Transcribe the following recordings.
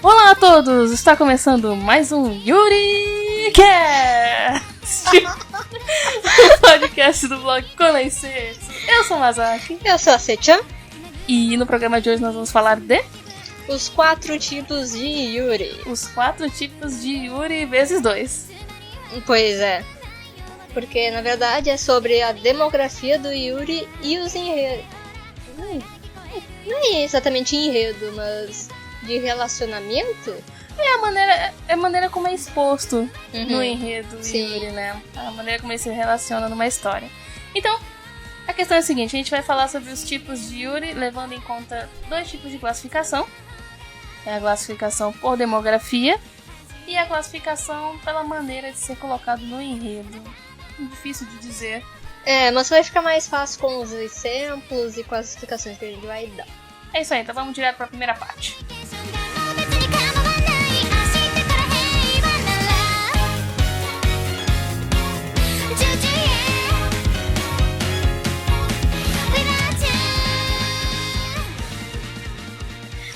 Olá a todos! Está começando mais um YuriCast! O podcast do blog Konoisetsu. Eu sou o Masaki. Eu sou a Sechan. E no programa de hoje nós vamos falar de... Os 4 tipos de Yuri. Os 4 tipos de Yuri vezes 2. Pois é. Porque na verdade é sobre a demografia do Yuri e os enredos. Não é exatamente enredo, mas de relacionamento? É a maneira como é exposto no enredo do Yuri, né? A maneira como ele se relaciona numa história. Então, a questão é a seguinte, a gente vai falar sobre os tipos de Yuri, levando em conta 2 tipos de classificação. É a classificação por demografia e a classificação pela maneira de ser colocado no enredo. Difícil de dizer. É, mas vai ficar mais fácil com os exemplos e com as explicações que a gente vai dar. É isso aí, então vamos direto para a primeira parte.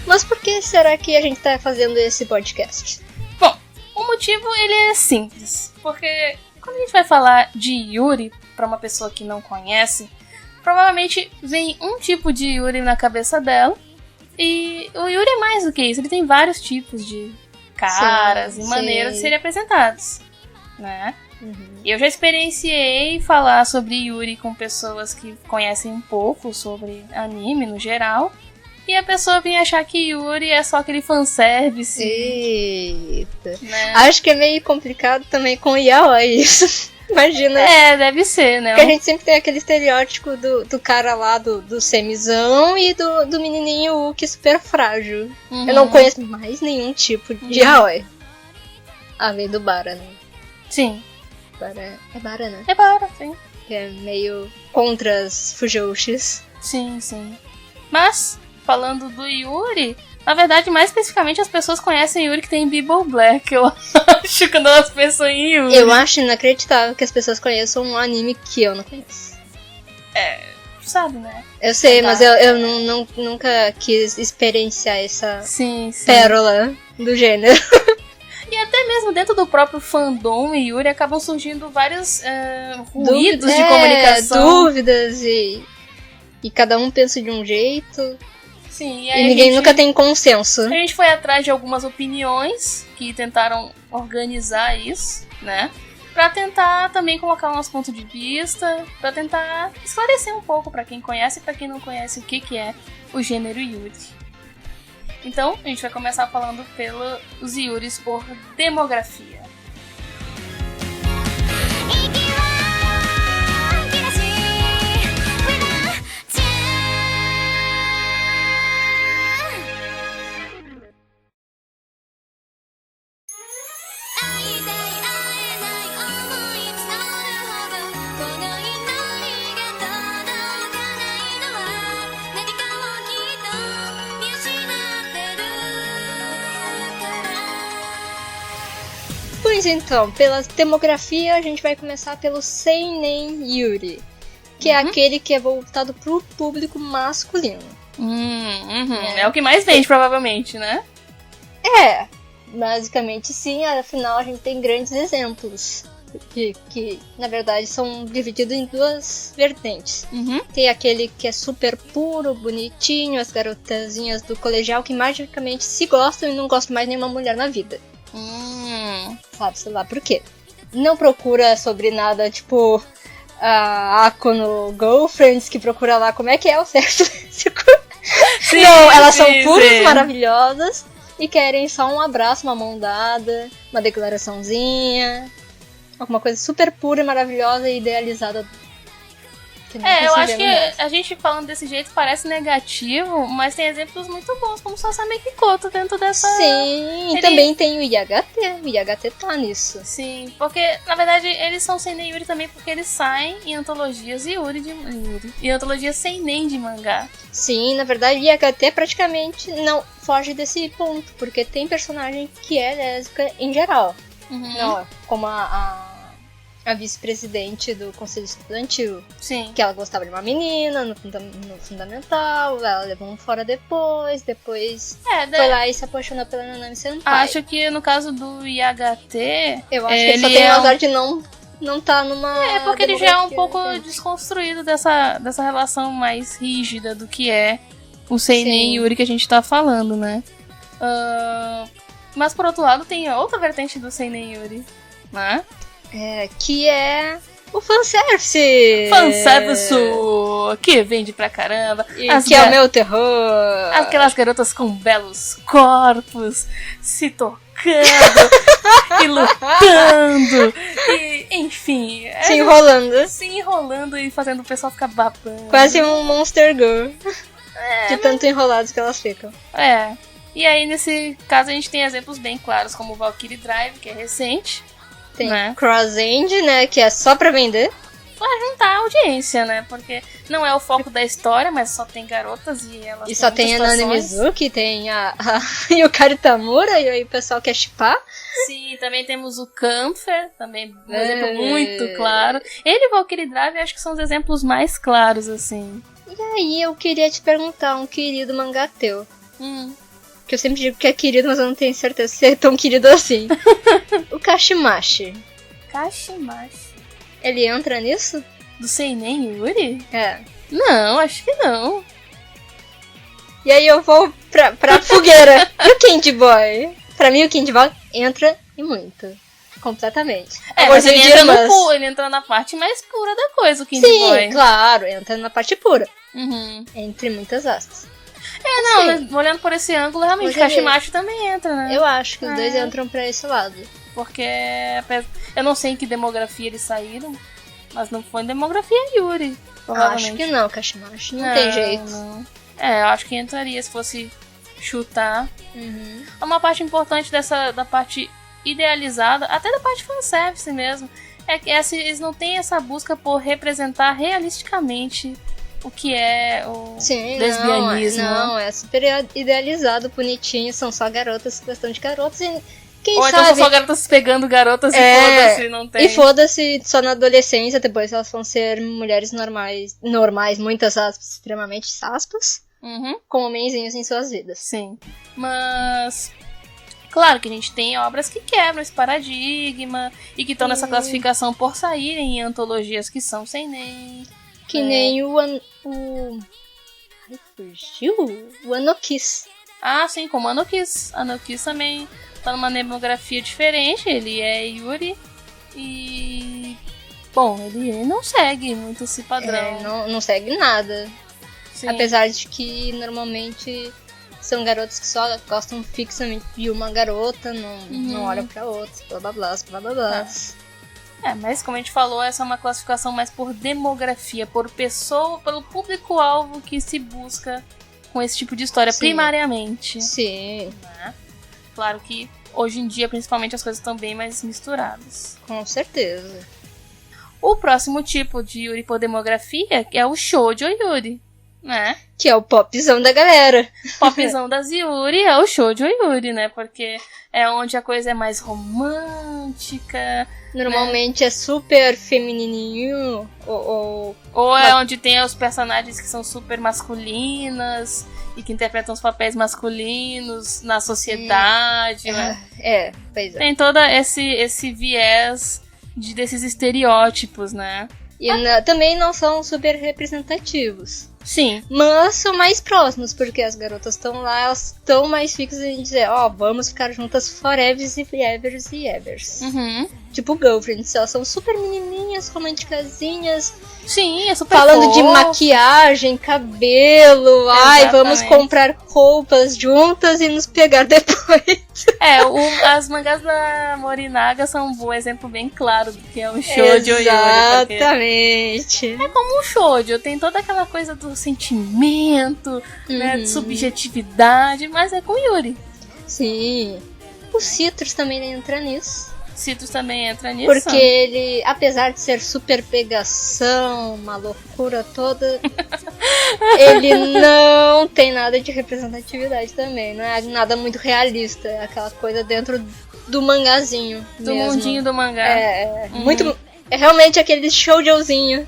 Mas por que será que a gente tá fazendo esse podcast? Bom, o motivo ele é simples, porque quando a gente vai falar de Yuri para uma pessoa que não conhece, provavelmente vem um tipo de Yuri na cabeça dela, e o Yuri é mais do que isso, ele tem vários tipos de caras e maneiras de serem apresentados, né? Eu já experienciei falar sobre Yuri com pessoas que conhecem um pouco sobre anime no geral, e a pessoa vinha achar que Yuri é só aquele fanservice. Eita. Né? Acho que é meio complicado também com o yaoi isso. Imagina. É, deve ser, né? Porque a gente sempre tem aquele estereótipo do cara lá, do semizão e do menininho que é super frágil. Eu não conheço mais nenhum tipo de yaoi. Além do Bara, né? Sim. Bara, é Bara, né? É Bara, sim. Que é meio contra as Fujoushis. Sim, sim. Mas, falando do Yuri, na verdade, mais especificamente, as pessoas conhecem Yuri que tem Bible Black, eu acho, quando elas pensam em Yuri. Eu acho inacreditável que as pessoas conheçam um anime que eu não conheço. É, sabe, né? Eu sei, mas eu nunca quis experienciar essa pérola do gênero. E até mesmo dentro do próprio fandom Yuri acabam surgindo vários ruídos de comunicação. Dúvidas e cada um pensa de um jeito. Sim, e ninguém nunca tem consenso. A gente foi atrás de algumas opiniões que tentaram organizar isso, né? Pra tentar também colocar o nosso ponto de vista, pra tentar esclarecer um pouco pra quem conhece e pra quem não conhece o que é o gênero Yuri. Então, a gente vai começar falando pelos Yuris por demografia. Pois então, pela demografia a gente vai começar pelo Seinen Yuri, que é aquele que é voltado pro público masculino. É o que mais vende, provavelmente, né? É, basicamente sim, afinal a gente tem grandes exemplos. Que na verdade são divididos em 2 vertentes. Tem aquele que é super puro, bonitinho, as garotazinhas do colegial que magicamente se gostam e não gostam mais de nenhuma mulher na vida. Sabe, sei lá por quê. Não procura sobre nada, tipo a Akono Girlfriends, que procura lá como é que é o sexo físico. Sim, não, elas são puras, maravilhosas e querem só um abraço, uma mão dada, uma declaraçãozinha, alguma coisa super pura, maravilhosa e idealizada. Eu acho que a gente falando desse jeito parece negativo, mas tem exemplos muito bons, como Sasame Kikoto dentro dessa... Sim, e também tem o Yagate. O Yagate tá nisso. Sim, porque na verdade eles são seinen Yuri também porque eles saem em antologias Yuri. Em antologias seinen de mangá. Sim, na verdade Yagate praticamente não foge desse ponto, porque tem personagem que é lésbica em geral. Não, como a a vice-presidente do conselho estudantil. Sim. Que ela gostava de uma menina no fundamental, ela levou um fora depois foi lá e se apaixonou pela Nanami Senpai. Acho que no caso do IHT... Eu acho que ele só tem o azar de não tá numa... É, porque ele já é um pouco desconstruído dessa relação mais rígida do que é o Seinen Yuri que a gente tá falando, né? Mas por outro lado tem outra vertente do Seinen Yuri, né? Que é o fanservice! Fanservice! Que vende pra caramba. Que é o meu terror! Aquelas garotas com belos corpos se tocando e lutando. E, enfim. Se enrolando e fazendo o pessoal ficar babando. Quase um Monster Girl. De tanto enrolados que elas ficam. E aí, nesse caso, a gente tem exemplos bem claros, como o Valkyrie Drive, que é recente. Tem Cross End, né, que é só pra vender. Pra juntar a audiência, né, porque não é o foco da história, mas só tem garotas e elas... E só tem a Nana Mizuki, tem a Yukari Tamura, e aí o pessoal quer shippar. Sim, também temos o Kampfer, também um exemplo muito claro. Ele e o Valkyrie Drive, acho que são os exemplos mais claros, assim. E aí, eu queria te perguntar, um querido mangá teu. Que eu sempre digo que é querido, mas eu não tenho certeza se é tão querido assim. O Kashimashi. Kashimashi. Ele entra nisso? Do Seinen Yuri? É. Não, acho que não. E aí eu vou pra fogueira. E o Candy Boy? Pra mim o Candy Boy entra e muito. Completamente. Mas ele entra na parte mais pura da coisa, o Candy Boy. Sim, claro, entra na parte pura. Uhum. Entre muitas aspas. Olhando por esse ângulo, realmente, Kashimashi também entra, né? Eu acho que os dois entram pra esse lado. Porque eu não sei em que demografia eles saíram, mas não foi em demografia Yuri, provavelmente. Acho que não, Kashimashi, não tem jeito. Não. Eu acho que entraria se fosse chutar. Uma parte importante da parte idealizada, até da parte fanservice mesmo, é que eles não têm essa busca por representar realisticamente o que é o lesbianismo. Não, é super idealizado, bonitinho, são só garotas, questão de garotas e quem Ou sabe... então são só garotas pegando garotas e foda-se, não tem. E foda-se só na adolescência, depois elas vão ser mulheres normais, muitas aspas, extremamente aspas, com homenzinhos em suas vidas. Sim, mas... Claro que a gente tem obras que quebram esse paradigma e que estão nessa classificação por saírem em antologias que são seinen. Que nem o Anokiss. Sim, como Anokiss. Anokiss também tá numa demografia diferente. Ele é Yuri e... Bom, ele não segue muito esse padrão. Não segue nada. Sim. Apesar de que normalmente são garotas que só gostam fixamente de uma garota, não olham pra outra, blá blá blá. Mas como a gente falou, essa é uma classificação mais por demografia, pelo público-alvo que se busca com esse tipo de história, primariamente. Sim. Claro que hoje em dia, principalmente, as coisas estão bem mais misturadas. Com certeza. O próximo tipo de Yuri por demografia é o Shoujo Yuri, né? Que é o popzão da galera. Popzão das Yuri é o Shoujo Yuri, né? Porque é onde a coisa é mais romântica. Normalmente é super feminininho. Ou é onde tem os personagens que são super masculinas e que interpretam os papéis masculinos na sociedade, né? Pois é. Tem todo esse viés desses estereótipos, né? E também não são super representativos. Sim. Mas são mais próximos, porque as garotas estão lá, elas estão mais fixas em dizer, vamos ficar juntas forever e evers. Tipo girlfriends, elas são super menininhas, romanticazinhas. Sim, é super falando de maquiagem, cabelo, vamos comprar roupas juntas e nos pegar depois. As mangás da Morinaga são um exemplo bem claro do que é um shoujo. Exatamente. É como um shoujo, tem toda aquela coisa do sentimento, né, de subjetividade, mas é com Yuri. Sim. O Citrus também entra nisso. Citrus também entra nisso. Porque ele, apesar de ser super pegação, uma loucura toda, ele não tem nada de representatividade também. Não é nada muito realista. É aquela coisa dentro do mangazinho. Do mundinho do mangá. Muito É realmente aquele shoujozinho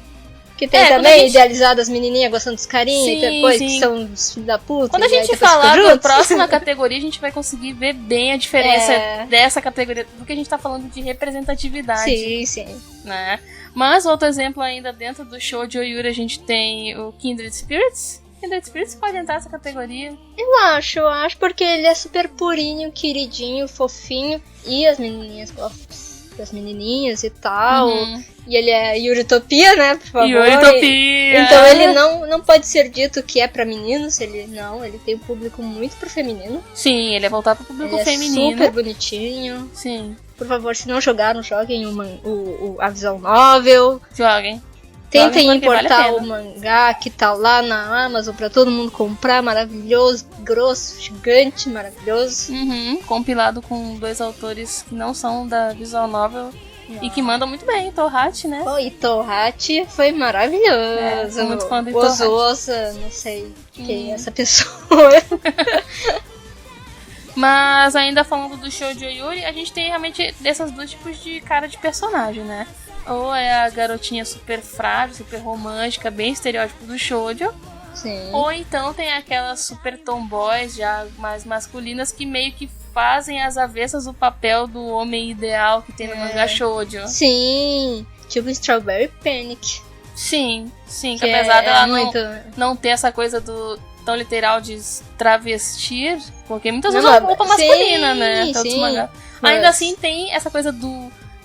que tem também, idealizado as menininhas gostando dos carinhos, e depois que são os filhos da puta. Quando a gente falar da próxima categoria, a gente vai conseguir ver bem a diferença dessa categoria, porque a gente tá falando de representatividade. Sim. Né? Mas outro exemplo ainda dentro do Shoujo Yuri, a gente tem o Kindred Spirits. Kindred Spirits pode entrar nessa categoria? Eu acho, porque ele é super purinho, queridinho, fofinho, e as menininhas gostam das menininhas e tal. E ele é Yuritopia, né, por favor. Yuritopia! Então ele não pode ser dito que é pra meninos, ele tem um público muito pro feminino. Sim, ele é voltado pro público feminino. É super bonitinho. Sim. Por favor, se não jogaram, joguem a visual novel. Joguem. Tentem importar o mangá que tá lá na Amazon pra todo mundo comprar. Maravilhoso, grosso, gigante, maravilhoso. Compilado com 2 autores que não são da visual novel e que mandam muito bem. Tohachi, né? E Tohachi foi maravilhoso. Sou muito fã do Tohachi. Ozosa, não sei quem é essa pessoa. Mas ainda falando do Shoujo Yuri, a gente tem realmente desses 2 tipos de cara de personagem, né? Ou é a garotinha super frágil, super romântica, bem estereótipo do shoujo. Sim. Ou então tem aquelas super tomboys já mais masculinas que meio que fazem às avessas o papel do homem ideal que tem no mangá shoujo. Sim, tipo Strawberry Panic. Sim, que apesar dela não ter essa coisa do tão literal de travestir, porque muitas vezes é uma roupa masculina, né? Todos os mangás. Ainda assim tem essa coisa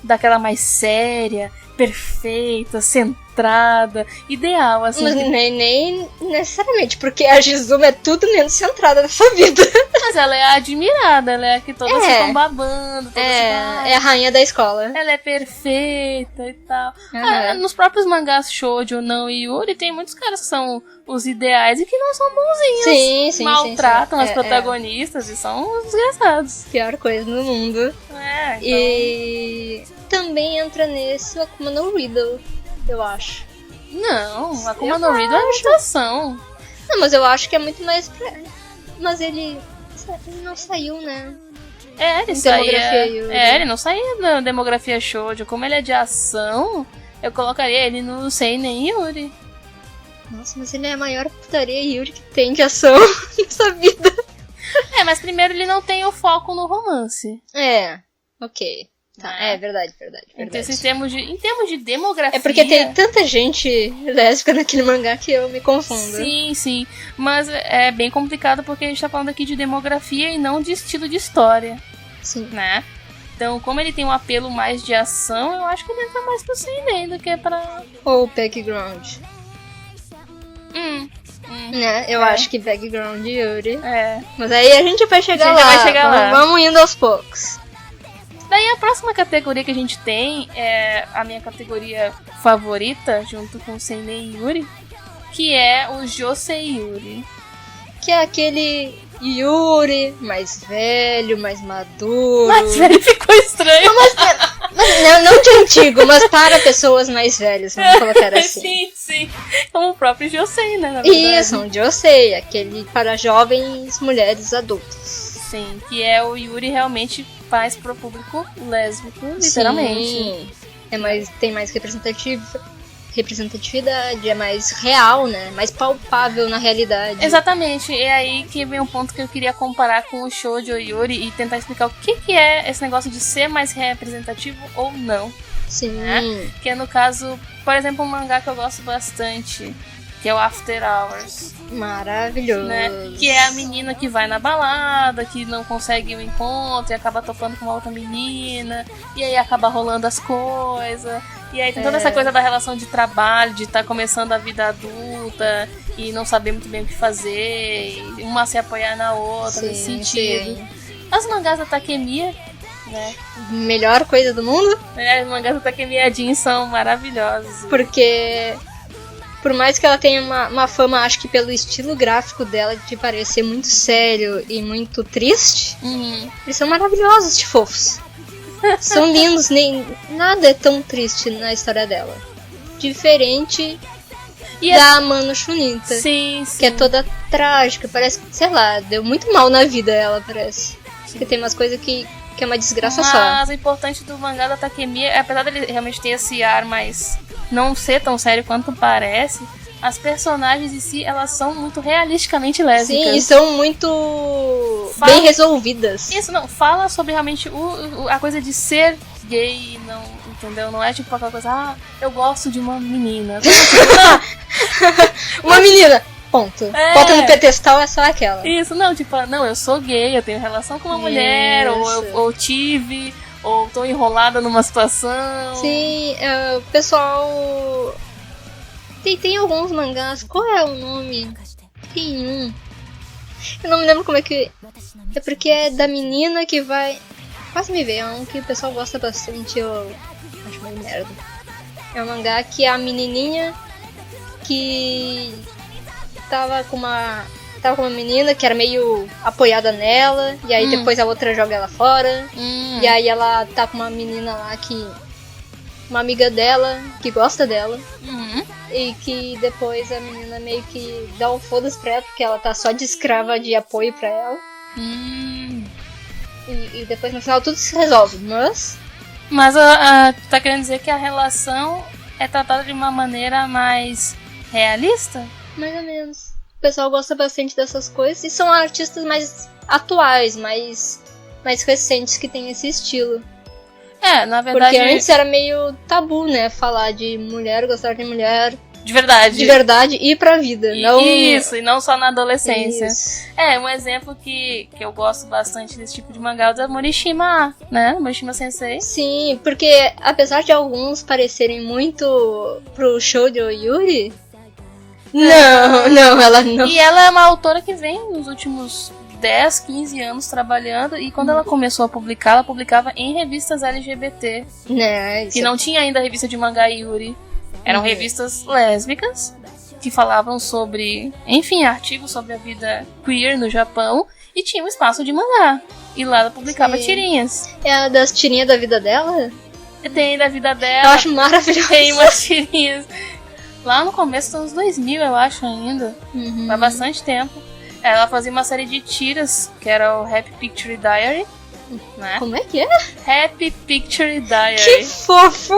daquela mais séria, perfeita, centrada, ideal, assim. Mas nem necessariamente, porque a Jizuma é tudo menos centrada nessa vida. Mas ela é admirada, ela é a que todas ficam babando. É a rainha da escola. Ela é perfeita e tal. Nos próprios mangás shoujo, não Yuri, tem muitos caras que são os ideais e que não são bonzinhos. Sim, maltratam as protagonistas e são os desgraçados. Pior coisa no mundo. Então... E também entra nesse o Akuma no Riddle, eu acho. Não, Akuma no Riddle é imitação. Não, mas eu acho que é muito mais pra... Mas ele não saiu, né? Ele não saía da demografia shoujo. Como ele é de ação, eu colocaria ele no Seinen Yuri. Nossa, mas ele é a maior putaria Yuri que tem de ação nessa vida. Mas primeiro ele não tem o foco no romance. Ok. Tá, é verdade. Então, em termos de demografia... É porque tem tanta gente lésbica naquele mangá que eu me confundo. Sim. Mas é bem complicado porque a gente tá falando aqui de demografia e não de estilo de história. Sim. Né? Então, como ele tem um apelo mais de ação, eu acho que ele entra mais pro seinen do que pra... Ou background. Né? Eu acho que background Yuri. Mas aí a gente vai chegar lá. Vamos indo aos poucos. Daí a próxima categoria que a gente tem é a minha categoria favorita, junto com o Seinen Yuri, que é o Josei Yuri. Que é aquele Yuri mais velho, mais maduro. Mais velho ficou estranho. Não de antigo, mas para pessoas mais velhas, vamos colocar assim. Sim. Como o próprio Josei, né? Na verdade. Isso, um Josei, aquele para jovens mulheres adultas. Sim, que é o Yuri realmente faz pro público lésbico, literalmente. Sim. Tem mais representatividade, é mais real, né? Mais palpável na realidade. Exatamente, e aí que vem um ponto que eu queria comparar com o Shoujo Yuri e tentar explicar o que é esse negócio de ser mais representativo ou não. Sim. Né? Que é no caso, por exemplo, um mangá que eu gosto bastante, que é o After Hours. Maravilhoso. Né? Que é a menina que vai na balada, que não consegue um encontro e acaba topando com uma outra menina, e aí acaba rolando as coisas. E aí tem toda essa coisa da relação de trabalho, de estar começando a vida adulta e não saber muito bem o que fazer, e uma se apoiar na outra, nesse sentido. Sim. As mangás da Takemiya, né? Melhor coisa do mundo? As mangás da Takemiya Jin são maravilhosas. Porque... Por mais que ela tenha uma fama, acho que pelo estilo gráfico dela, de parecer muito sério e muito triste, eles são maravilhosos de fofos. São lindos, nada é tão triste na história dela. Diferente da Mano Shunita, sim. Que é toda trágica, parece que, sei lá, deu muito mal na vida ela, parece. Porque tem umas coisas que que é uma desgraça só. Mas o importante do mangá da Takemi, apesar dele realmente ter esse ar, mas não ser tão sério quanto parece, as personagens em si, elas são muito realisticamente lésbicas. Sim, e são muito bem resolvidas. Isso, não, fala sobre realmente a coisa de ser gay, não, entendeu? Não é tipo aquela coisa, eu gosto de uma menina. Uma menina! Ponto. Bota no pedestal, é só aquela. Isso, não, tipo, não, eu sou gay, eu tenho relação com uma mulher, ou tive, ou tô enrolada numa situação. Sim, o pessoal... Tem alguns mangás, qual é o nome? Tem um. Eu não me lembro como é que... É porque é da menina que vai... Quase me veio, é um que o pessoal gosta bastante, eu acho meio merda. É um mangá que é a menininha que... Tava com uma menina que era meio apoiada nela, e aí depois a outra joga ela fora, e aí ela tá com uma menina lá que... Uma amiga dela, que gosta dela, e que depois a menina meio que dá um foda-se pra ela, porque ela tá só de escrava de apoio pra ela. E depois no final tudo se resolve, mas... Mas tá querendo dizer que a relação é tratada de uma maneira mais realista? Mais ou menos. O pessoal gosta bastante dessas coisas e são artistas mais atuais, mais recentes que tem esse estilo. Na verdade... Porque antes era meio tabu, né? Falar de mulher, gostar de mulher... De verdade. De verdade e pra vida. Não... Isso, e não só na adolescência. Isso. Um exemplo que eu gosto bastante desse tipo de mangá é o da Morishima, né? Morishima Sensei. Sim, porque apesar de alguns parecerem muito pro Shoujo Yuri... Não, ela não. E ela é uma autora que vem nos últimos 10, 15 anos trabalhando, e quando ela começou a publicar, ela publicava em revistas LGBT. Que não tinha ainda a revista de mangá Yuri. Eram revistas lésbicas que falavam sobre, enfim, artigos sobre a vida queer no Japão, e tinha um espaço de mangá. E lá ela publicava tirinhas. É a das tirinhas da vida dela? Tem da vida dela. Eu acho maravilhoso. Tem umas tirinhas. Lá no começo dos anos 2000, eu acho ainda. Há bastante tempo. Ela fazia uma série de tiras, que era o Happy Picture Diary. Né? Como é que é? Happy Picture Diary. Que fofo!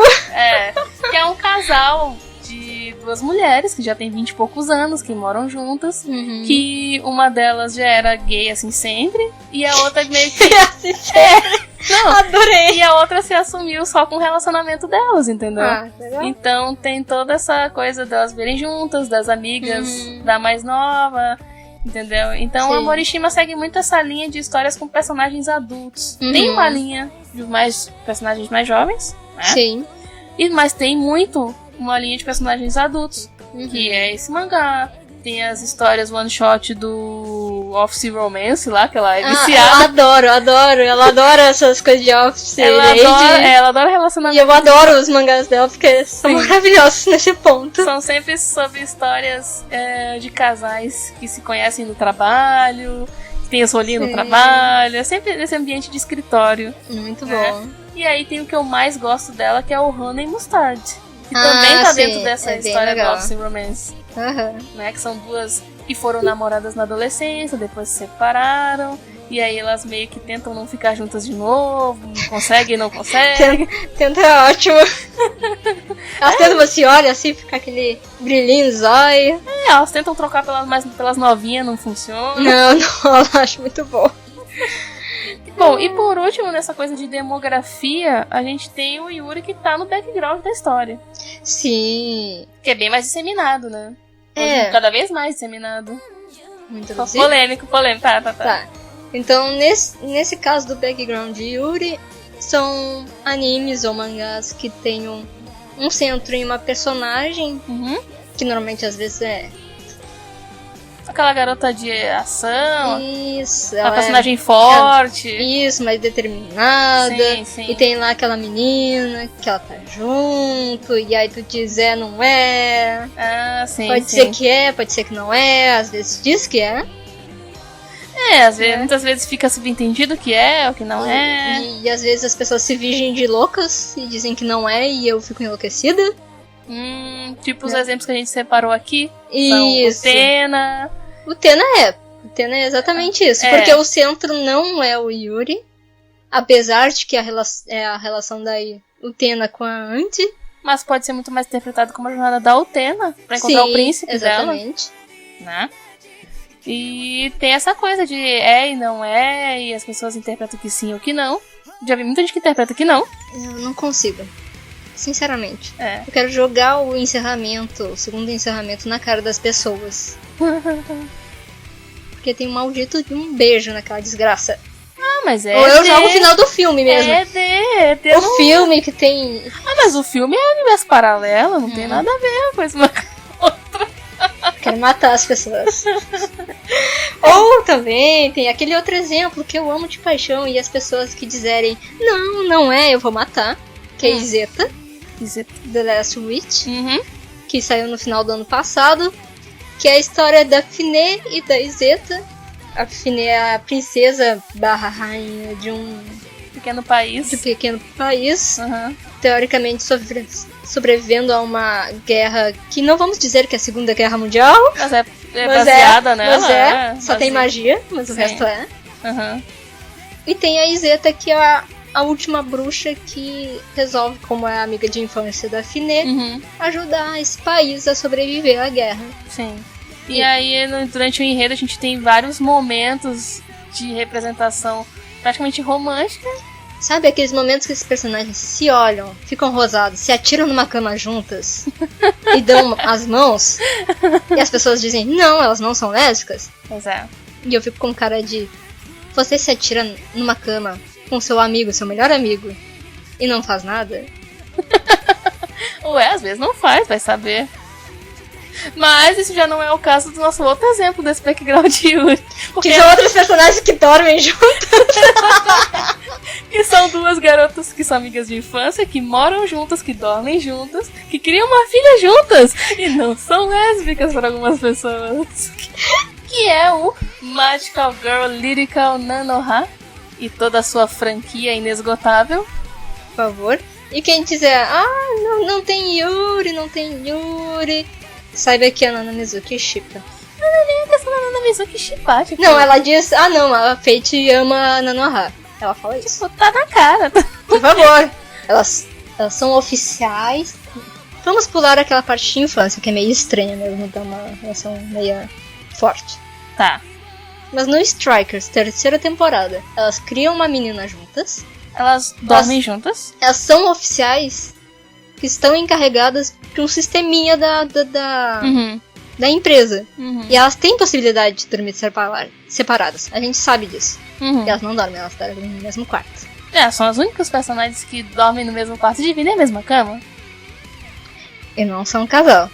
Que é um casal de duas mulheres que já tem 20 e poucos anos, que moram juntas. Que uma delas já era gay assim sempre, e a outra meio que... assim sempre. Não, adorei! E a outra se assumiu só com o relacionamento delas, entendeu? Legal. Então tem toda essa coisa delas verem juntas, das amigas da mais nova, entendeu? Então a Morishima segue muito essa linha de histórias com personagens adultos. Tem uma linha de personagens mais jovens, né? Sim. Mas tem muito uma linha de personagens adultos, que é esse mangá. Tem as histórias one shot do Office Romance lá, que ela é viciada. Eu adoro. Ela adora essas coisas de Office. Ela adora relacionamento. E eu adoro os mangás dela, porque são maravilhosos nesse ponto. São sempre sobre histórias de casais que se conhecem no trabalho, que tem os rolinhos no trabalho. É sempre nesse ambiente de escritório. Muito bom. E aí tem o que eu mais gosto dela, que é o Honey Mustard. Que também tá dentro dessa história do Office Romance. Né, que são duas que foram namoradas na adolescência, depois se separaram, e aí elas meio que tentam não ficar juntas de novo, não conseguem. Tenta é ótimo. Elas tentam, você olha assim, fica aquele brilhinho nos olhos. Elas tentam trocar pelas novinhas, não funciona. Não, eu acho muito bom. Bom, e por último, nessa coisa de demografia, a gente tem o Yuri, que tá no background da história. Sim. Que é bem mais disseminado, né? Cada vez mais disseminado. Muito polêmico. Tá. Então, nesse caso do background de Yuri, são animes ou mangás que tem um centro em uma personagem, que normalmente às vezes é... Aquela garota de ação. Isso. Uma personagem forte. Isso, mais determinada. Sim. E tem lá aquela menina que ela tá junto. E aí tu diz não é. Sim. Pode ser que é, pode ser que não é. Às vezes diz que é. Muitas vezes fica subentendido que é ou que não é. E às vezes as pessoas se fingem de loucas e dizem que não é e eu fico enlouquecida. Tipo os exemplos que a gente separou aqui. Isso. São o Tena é exatamente isso. Porque o centro não é o Yuri. Apesar de que a relação da Utena com a Auntie. Mas pode ser muito mais interpretado como a jornada da Utena pra encontrar o príncipe exatamente. Dela. Né? E tem essa coisa de é e não é, e as pessoas interpretam que sim ou que não. Já vi muita gente que interpreta que não. Eu não consigo. Sinceramente. É. Eu quero jogar o segundo encerramento na cara das pessoas. Porque tem um maldito de um beijo naquela desgraça. Ah, mas é. Ou eu jogo o final do filme mesmo. O filme que tem. Ah, mas o filme é universo paralelo, não tem nada a ver com isso. Quero matar as pessoas. Ou também tem aquele outro exemplo que eu amo de paixão e as pessoas que dizerem não é, eu vou matar. Que é Izeta. The Last Witch. Que saiu no final do ano passado. Que é a história da Finé e da Izeta. A Finé é a princesa / rainha de um pequeno país. Teoricamente sobrevivendo a uma guerra que não vamos dizer que é a Segunda Guerra Mundial. Mas é baseada nela. Só tem magia, mas o resto é. E tem a Izeta, que é a última bruxa que resolve, como é a amiga de infância da Finé, ajudar esse país a sobreviver à guerra. Sim. E aí, durante o enredo, a gente tem vários momentos de representação praticamente romântica. Sabe aqueles momentos que esses personagens se olham, ficam rosados, se atiram numa cama juntas e dão as mãos? E as pessoas dizem, não, elas não são lésbicas? Pois é. E eu fico com cara de... Você se atira numa cama com seu amigo, seu melhor amigo, e não faz nada? Ué, às vezes não faz, vai saber. Mas isso já não é o caso do nosso outro exemplo desse background de Yuri. Porque são outros personagens que dormem juntos. Que são duas garotas que são amigas de infância, que moram juntas, que dormem juntas, que criam uma filha juntas. E não são lésbicas para algumas pessoas. Que é o Magical Girl Lyrical Nanoha. E toda a sua franquia inesgotável. Por favor. E quem dizer, não tem Yuri... Saiba que a Nana Mizuki shippa. Não é nem a questão da Nana Mizuki shippar, tipo... Não, ela diz, a Fate ama a Nanoha. Ela fala isso. Tipo, tá na cara. Por favor. Elas são oficiais. Vamos pular aquela parte de infância, que é meio estranha mesmo, dá uma relação meio forte. Tá. Mas no Strikers, terceira temporada, elas criam uma menina juntas. Elas dormem juntas. Elas são oficiais que estão encarregadas de um sisteminha da empresa. E elas têm possibilidade de dormir separadas. A gente sabe disso. E elas não dormem, elas dormem no mesmo quarto. São as únicas personagens que dormem no mesmo quarto e dividem a mesma cama. E não são um casal.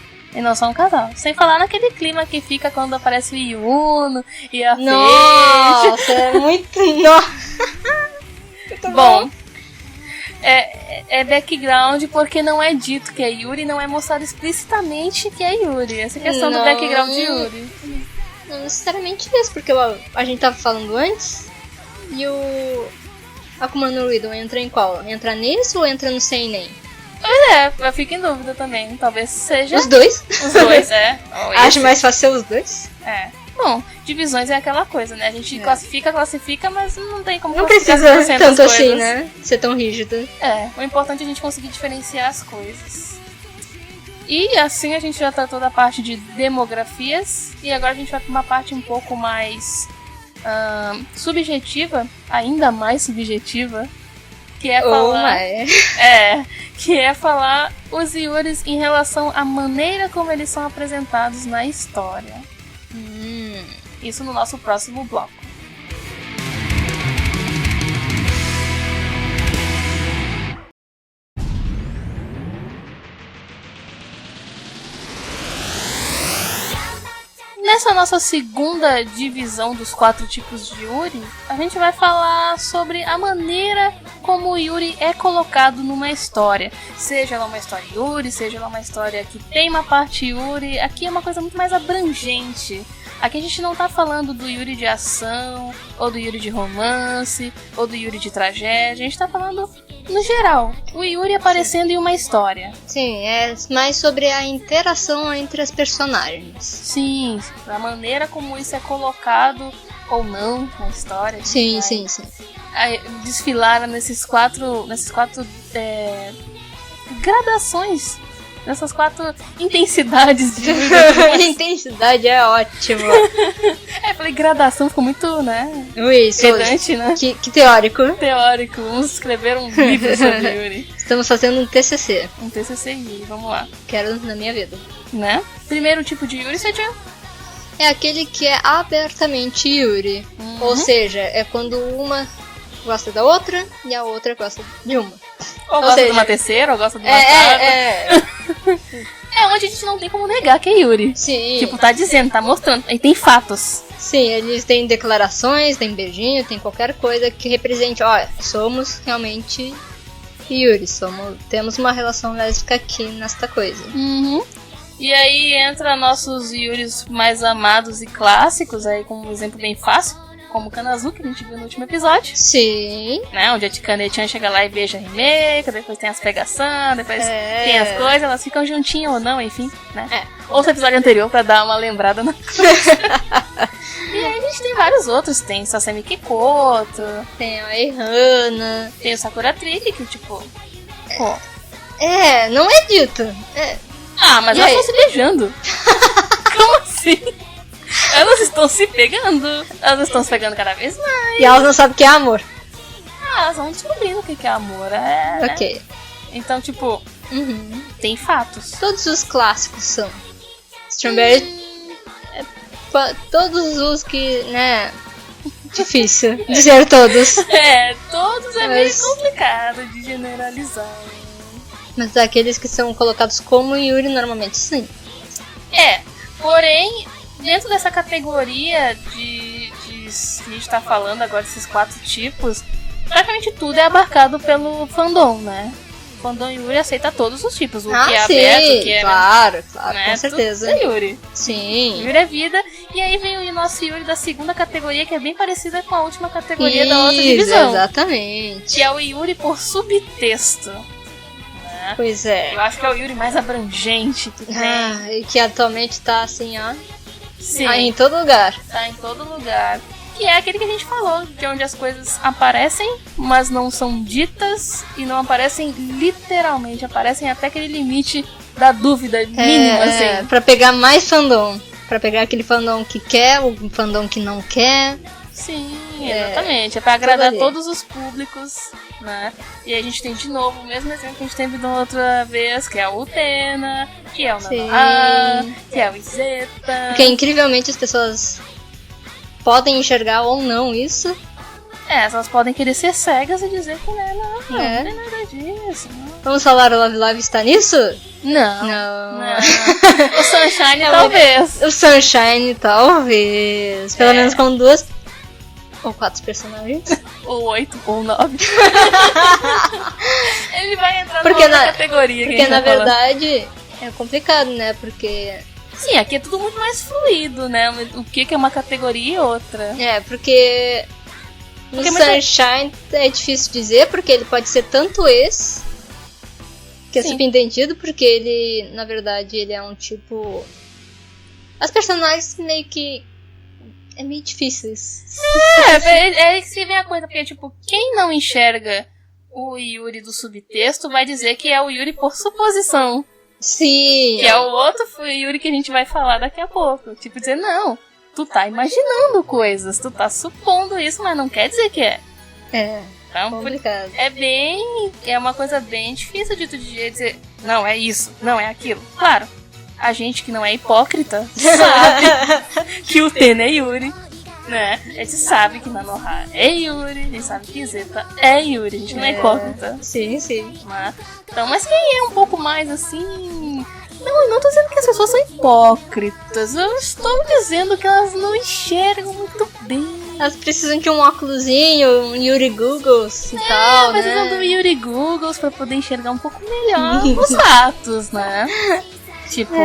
Sem falar naquele clima que fica quando aparece o Yuno e a Fate. Nossa, é muito... muito bom. É background porque não é dito que é Yuri, não é mostrado explicitamente que é Yuri. Essa questão do background de Yuri. Não necessariamente isso, porque a gente tava falando antes e o Akuma no Riddle entra em qual? Entra nesse ou entra no Seinen? Eu fico em dúvida também. Talvez seja... Os dois? Os dois, Acho mais fácil ser os dois. Bom, divisões é aquela coisa, né? A gente classifica, mas não tem como não classificar precisa tanto assim, né? Ser tão rígido. O importante é a gente conseguir diferenciar as coisas. E assim a gente já tratou da parte de demografias. E agora a gente vai para uma parte um pouco mais subjetiva, ainda mais subjetiva, que é falar... que é falar os Yuris em relação à maneira como eles são apresentados na história. Isso no nosso próximo bloco. Nessa nossa segunda divisão dos 4 tipos de Yuri, a gente vai falar sobre a maneira como o Yuri é colocado numa história. Seja ela uma história Yuri, seja ela uma história que tem uma parte Yuri, aqui é uma coisa muito mais abrangente. Aqui a gente não tá falando do Yuri de ação, ou do Yuri de romance, ou do Yuri de tragédia. A gente tá falando, no geral, o Yuri aparecendo em uma história. Sim, é mais sobre a interação entre as personagens. Sim, a maneira como isso é colocado ou não na história. Sim. Desfilaram nesses quatro gradações, nessas 4 intensidades de intensidade é ótimo. Falei gradação, ficou muito, né? Isso, pedante, né? Que teórico. Teórico, vamos escrever um livro sobre Yuri. Estamos fazendo um TCC. Um TCC Yuri, vamos lá. Quero na minha vida. Né? Primeiro tipo de Yuri, você tinha? É aquele que é abertamente Yuri. Ou seja, é quando uma gosta da outra e a outra gosta de uma. Ou gosta de uma terceira, ou gosta de uma quarta. É onde a gente não tem como negar que é Yuri. Sim. Tipo, tá dizendo, tá mostrando. E tem fatos. Sim, eles têm declarações, tem beijinho, tem qualquer coisa que represente, olha, somos realmente Yuri, temos uma relação lésbica aqui nesta coisa. E aí entra nossos Yuris mais amados e clássicos, aí como um exemplo bem fácil, como o Kanazuki, que a gente viu no último episódio. Sim. Né, onde a Tikane-chan chega lá e beija a Himeka, depois tem as pegações, depois tem as coisas, elas ficam juntinhas ou não, enfim, né? Ouça o episódio anterior pra dar uma lembrada na coisa. E aí a gente tem vários outros, tem Sasami Kikoto, tem a Ehana, tem o Sakura Trick, que tipo... não é dito. Mas elas estão se beijando. Como assim? Elas estão se pegando. Elas estão se pegando cada vez mais. E elas não sabem o que é amor. Elas vão descobrindo o que é amor. Ok. Então, tipo, tem fatos. Todos os clássicos são. Strawberry. Todos os que, né? Difícil dizer todos. Todos é meio complicado de generalizar. Mas aqueles que são colocados como Yuri, normalmente sim. Porém, dentro dessa categoria de que a gente tá falando agora, desses 4 tipos, praticamente tudo é abarcado pelo fandom, né? O fandom Yuri aceita todos os tipos, o que é aberto, o que é... Claro, né? Com certeza. Tudo é Yuri. Sim. Yuri é vida. E aí vem o nosso Yuri da segunda categoria, que é bem parecida com a última categoria da outra divisão. Exatamente. Que é o Yuri por subtexto. Pois é. Eu acho que é o Yuri mais abrangente que tem. E que atualmente tá assim, ó. Sim. Em todo lugar. Tá em todo lugar. Que é aquele que a gente falou, que é onde as coisas aparecem, mas não são ditas e não aparecem literalmente. Aparecem até aquele limite da dúvida mínima, assim. Pra pegar mais fandom. Pra pegar aquele fandom que quer, o fandom que não quer. Sim, exatamente. É pra agradar todos os públicos, né? E aí a gente tem de novo o mesmo exemplo que a gente teve da outra vez, que é o Utena, que é o Nanoha, que é o Izeta. Porque incrivelmente as pessoas podem enxergar ou não isso. Elas podem querer ser cegas e dizer que não tem nada disso. Não. Vamos falar o Love Live está nisso? Não. O Sunshine talvez. O Sunshine talvez. Pelo menos com 2 ou 4 personagens. Ou 8, ou 9. Ele vai entrar numa outra categoria. Porque na verdade é complicado, né? Porque... Sim, aqui é tudo muito mais fluido, né? O que é uma categoria e outra. Porque... No Sunshine é difícil dizer, porque ele pode ser tanto esse... Que é subentendido, porque ele, na verdade, ele é um tipo... As personagens meio que... É meio difícil isso. É aí que vem a coisa, porque, tipo, quem não enxerga o Yuri do subtexto vai dizer que é o Yuri por suposição. Sim. Que é o outro Yuri que a gente vai falar daqui a pouco. Tipo, dizer, não, tu tá imaginando coisas, tu tá supondo isso, mas não quer dizer que é. Então, complicado. É uma coisa bem difícil de tu dizer, não, é isso, não, é aquilo. Claro, a gente que não é hipócrita sabe que o Utena é Yuri, né? A gente sabe que Nanoha é Yuri, a gente sabe que Izeta é Yuri, a gente não é hipócrita. Sim. Mas quem é um pouco mais assim... Não, eu não tô dizendo que as pessoas são hipócritas, eu estou dizendo que elas não enxergam muito bem. Elas precisam de um óculosinho, um Yuri Googles e tal, né? Precisam do Yuri Googles pra poder enxergar um pouco melhor os fatos, né? Tipo,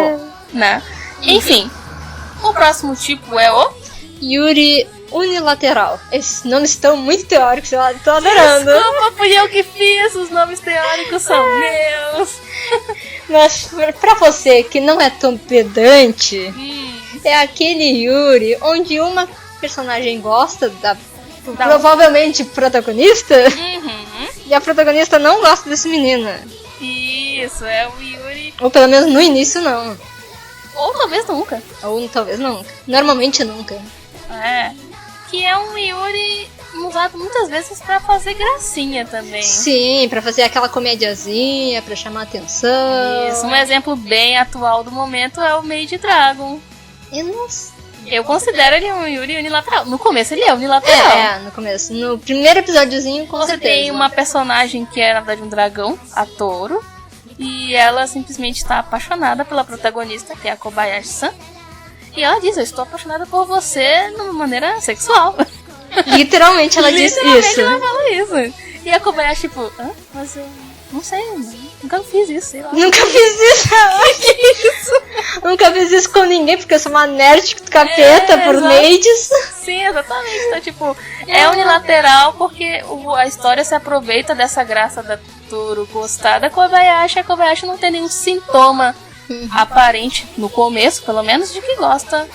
né? Enfim, o próximo tipo é o... Yuri unilateral. Esses nomes estão muito teóricos, eu tô adorando. Desculpa, fui eu que fiz, os nomes teóricos são meus. Mas pra você que não é tão pedante, é aquele Yuri onde uma personagem gosta provavelmente protagonista, e a protagonista não gosta desse menino. Isso, é o Yuri. Ou pelo menos no início não. Ou talvez nunca. Ou talvez nunca. Normalmente nunca. É. Que é um Yuri usado muitas vezes pra fazer gracinha também. Sim, pra fazer aquela comediazinha, pra chamar atenção. Isso, um exemplo bem atual do momento é o Maid Dragon. Eu considero ele um Yuri unilateral. No começo ele é unilateral. No começo. No primeiro episódiozinho, com certeza. Você tem uma personagem que é, na verdade, um dragão, a Touro. E ela simplesmente está apaixonada pela protagonista, que é a Kobayashi-san. E ela diz, eu estou apaixonada por você de uma maneira sexual. Literalmente ela diz isso. Ela fala isso. E a Kobayashi, tipo, mas eu não sei, nunca fiz isso, sei lá. Nunca fiz isso. Que isso? Nunca fiz isso com ninguém, porque eu sou uma nerd do capeta por maids. Sim, exatamente. Então, tipo, é unilateral porque a história se aproveita dessa graça da Touro gostar da Kobayashi. A Kobayashi não tem nenhum sintoma aparente, no começo, pelo menos, de que gosta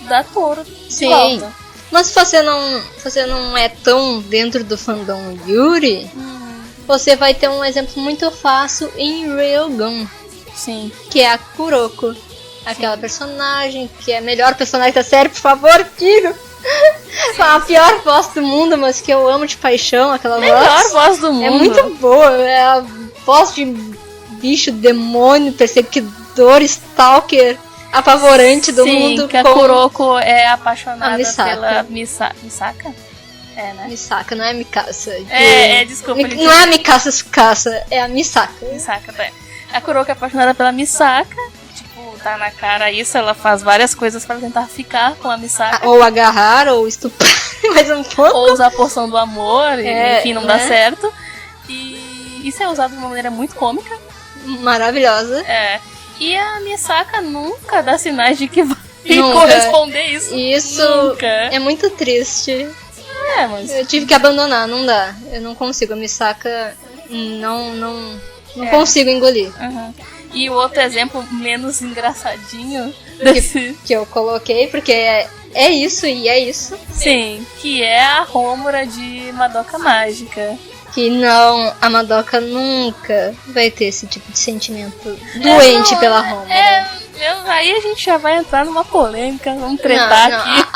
da Touro. Sim. Volta. Mas se você não é tão dentro do fandom Yuri, você vai ter um exemplo muito fácil em Railgun. Sim. Que é a Kuroko. Aquela personagem que é a melhor personagem da série, por favor, diga. A pior voz do mundo, mas que eu amo de paixão, aquela melhor voz do mundo. É muito boa, é a voz de bicho, demônio, perseguidor, stalker, apavorante do mundo. Sim, que a Kuroko é apaixonada pela Misaka. É, né? Misaka, não é Mikasa. Desculpa. Não é a Mikasa Sukasa, é a Misaka. Misaka, tá. A Kuroko é apaixonada pela Misaka. Tipo, tá na cara isso, ela faz várias coisas pra tentar ficar com a Misaka. Ou agarrar, ou estuprar, mais um pouco. Ou usar a porção do amor, enfim, não dá certo. E isso é usado de uma maneira muito cômica. Maravilhosa. E a Misaka nunca dá sinais de que vai corresponder isso. Isso nunca. É muito triste. Mas... Eu tive que abandonar, não dá. Eu não consigo, a Misaka não consigo engolir. E o outro exemplo menos engraçadinho que eu coloquei, porque é isso e é isso. Sim, que é a Homura de Madoka Mágica. Que não, a Madoka nunca vai ter esse tipo de sentimento doente pela Homura. Aí a gente já vai entrar numa polêmica, vamos tretar aqui.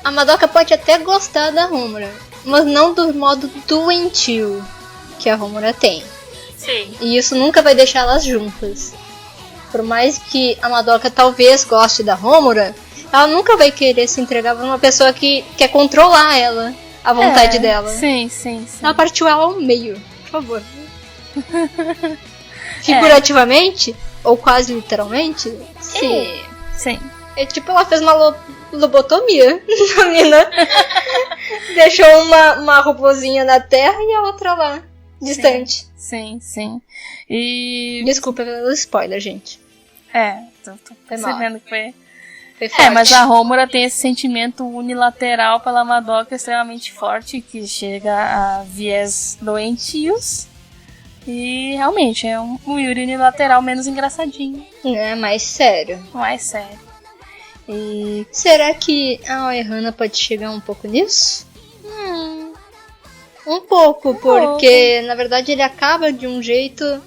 A Madoka pode até gostar da Homura, mas não do modo doentio que a Homura tem. Sim. E isso nunca vai deixar elas juntas. Por mais que a Madoka talvez goste da Homura, ela nunca vai querer se entregar pra uma pessoa que quer controlar ela, a vontade dela. Sim. Ela partiu ela ao meio, por favor. Figurativamente, ou quase literalmente, sim. É tipo, ela fez uma lobotomia na mina. Deixou uma robozinha na terra e a outra lá, distante. Sim. E... Desculpa pelo spoiler, gente. Tô percebendo que foi forte. Mas a Homura tem esse sentimento unilateral pela Madoka extremamente forte, que chega a viés doentios. E realmente é um Yuri unilateral menos engraçadinho. Mais sério. E... será que a Oihana pode chegar um pouco nisso? Um pouco, porque na verdade ele acaba de um jeito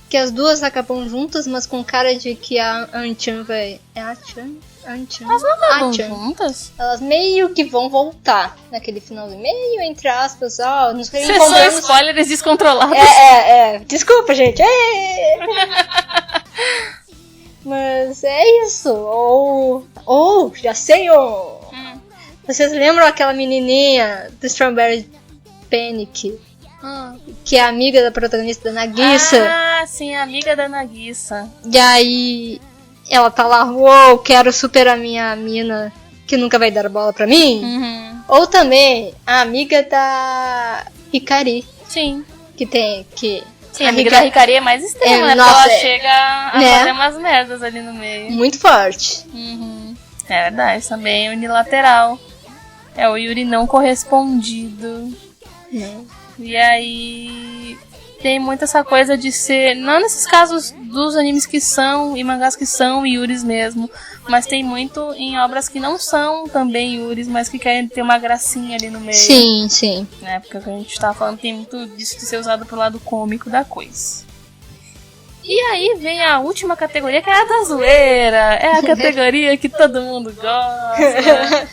que as duas acabam juntas, mas com cara de que a Anchan vai... É a Anchan? Elas não acabam juntas? Elas meio que vão voltar naquele finalzinho, meio entre aspas, nos reencontramos. São spoilers descontrolados. Desculpa, gente. Mas é isso. Ou já sei. Vocês lembram aquela menininha do Strawberry Panic? Que é amiga da protagonista da Nagisa. Sim, amiga da Nagisa. E aí ela tá lá, quero super a minha mina que nunca vai dar bola pra mim. Ou também a amiga da Hikari. Sim. Sim, a amiga da Hikari é mais extrema, né? Nossa, ela chega a fazer umas merdas ali no meio. Muito forte. É verdade, também é unilateral. É o Yuri não correspondido. E aí... tem muito essa coisa de ser, não nesses casos dos animes que são e mangás que são yuris mesmo, mas tem muito em obras que não são também yuris, mas que querem ter uma gracinha ali no meio. Sim, sim. Né? Porque o que a gente tá falando tem muito disso de ser usado pro lado cômico da coisa. E aí vem a última categoria, que é a da zoeira. É a categoria que todo mundo gosta.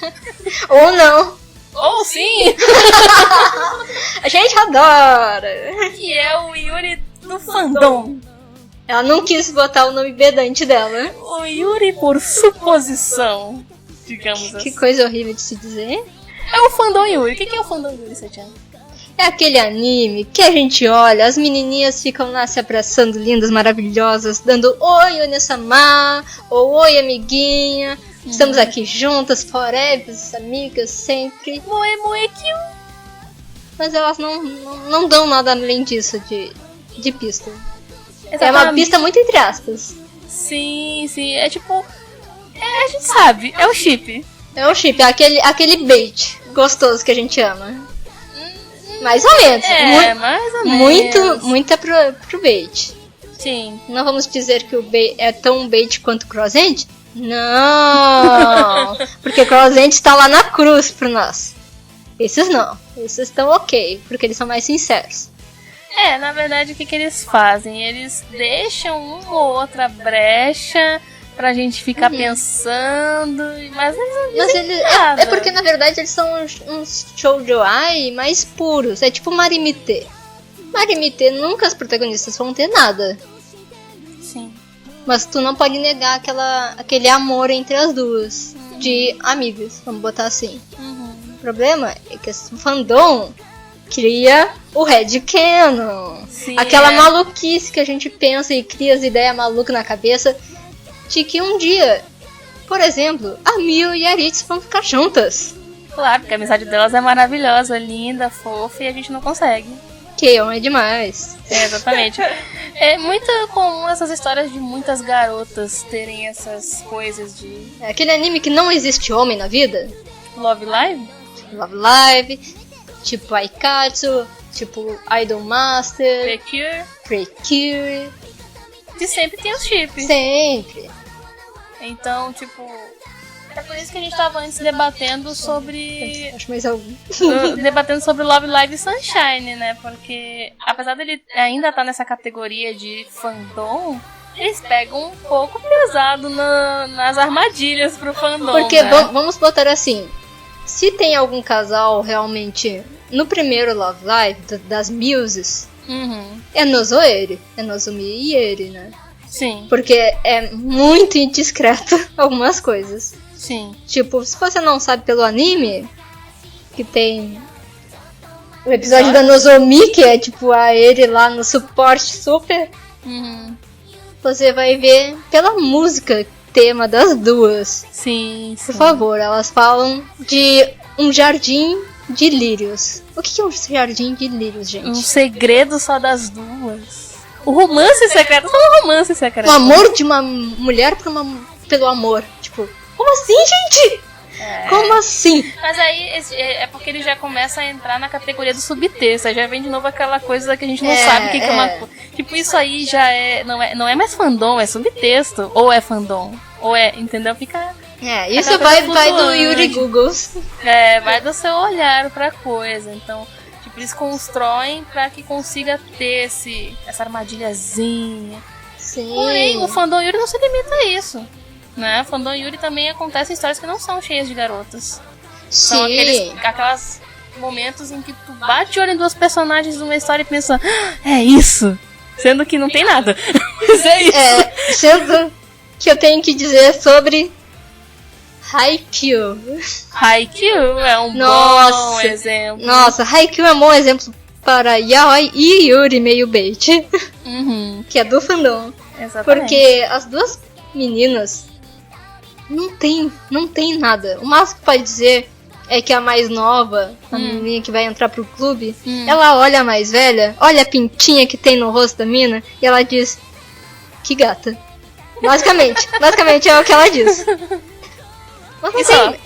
Ou não. Ou sim! A gente adora! Que é o Yuri do fandom. Ela não quis botar o nome bedante dela. O Yuri por suposição, digamos assim. Que coisa horrível de se dizer. É o fandom Yuri. O que é o fandom Yuri, Setiana? É aquele anime que a gente olha, as menininhas ficam lá se abraçando, lindas, maravilhosas, dando oi, Onesama, ou oi, amiguinha. Estamos aqui juntas, forever, amigas, sempre. Moe, moe, kiu. Mas elas não dão nada além disso de pista. Exatamente. É uma pista muito entre aspas. Sim, sim. É tipo... a gente sabe, é o chip. É o chip, é aquele bait gostoso que a gente ama. Mais ou menos. Mais ou menos. Muito é pro bait. Sim. Não vamos dizer que o bait é tão bait quanto o Crossend? Não! Porque o Crossend está lá na cruz pro nós. Esses não. Esses estão ok, porque eles são mais sinceros. Na verdade, o que eles fazem? Eles deixam uma ou outra brecha pra gente ficar pensando, mas eles não dizem nada. É porque, na verdade, eles são uns shoujo-ai mais puros. É tipo Marimite. Marimite, nunca as protagonistas vão ter nada. Sim. Mas tu não pode negar aquele amor entre as duas. De amigas, vamos botar assim. O problema é que esse fandom cria o headcanon. Aquela maluquice que a gente pensa e cria as ideias malucas na cabeça. De que um dia, por exemplo, a Mio e a Ritz vão ficar juntas. Claro, porque a amizade delas é maravilhosa, linda, fofa e a gente não consegue. Keion é demais. Exatamente. É muito comum essas histórias de muitas garotas terem essas coisas de... É aquele anime que não existe homem na vida. Love Live? Love Live, tipo Aikatsu, tipo Idol Master, Precure. De sempre tem os chips. Sempre. Então, tipo... É por isso que a gente tava antes debatendo sobre... Acho mais algum. Debatendo sobre Love Live e Sunshine, né? Porque, apesar dele ainda estar nessa categoria de fandom, eles pegam um pouco pesado nas armadilhas pro fandom, porque, né? Vamos botar assim, se tem algum casal realmente no primeiro Love Live, das Muses, é Nozoeri, é Nozumi e Eri, né? Sim. Porque é muito indiscreto algumas coisas. Sim. Tipo, se você não sabe pelo anime, que tem o episódio da Nozomi, que é tipo a Eri lá no suporte super, você vai ver pela música tema das duas. Sim. Por favor, elas falam de um jardim de lírios. O que é um jardim de lírios, gente? Um segredo só das duas. O romance secreto. Fala um romance secreto. O amor de uma mulher pelo amor. Tipo, como assim, gente? Como assim? Mas aí é porque ele já começa a entrar na categoria do subtexto. Aí já vem de novo aquela coisa que a gente não sabe o que é uma coisa. Tipo, isso aí já não é mais fandom, é subtexto. Ou é fandom. Ou é, entendeu? Fica... isso vai do Yuri Googles. Vai do seu olhar pra coisa. Então, tipo, eles constroem pra que consiga ter essa armadilhazinha. Sim. Porém, o fandom Yuri não se limita a isso. Né? Fandom Yuri também acontece em histórias que não são cheias de garotas. Sim. São aqueles momentos em que tu bate o olho em duas personagens de uma história e pensa, é isso! Sendo que não tem nada. Mas é isso. Sendo que eu tenho que dizer sobre Haikyuu. Haikyuu é um bom exemplo. Nossa, Haikyuu é um bom exemplo para Yaoi e Yuri meio bait. Que é do fandom. Exatamente. Porque as duas meninas não tem nada. O máximo que pode dizer é que a mais nova, a menininha que vai entrar pro clube, ela olha a mais velha, olha a pintinha que tem no rosto da mina e ela diz, que gata. Basicamente é o que ela diz. Mas não tem,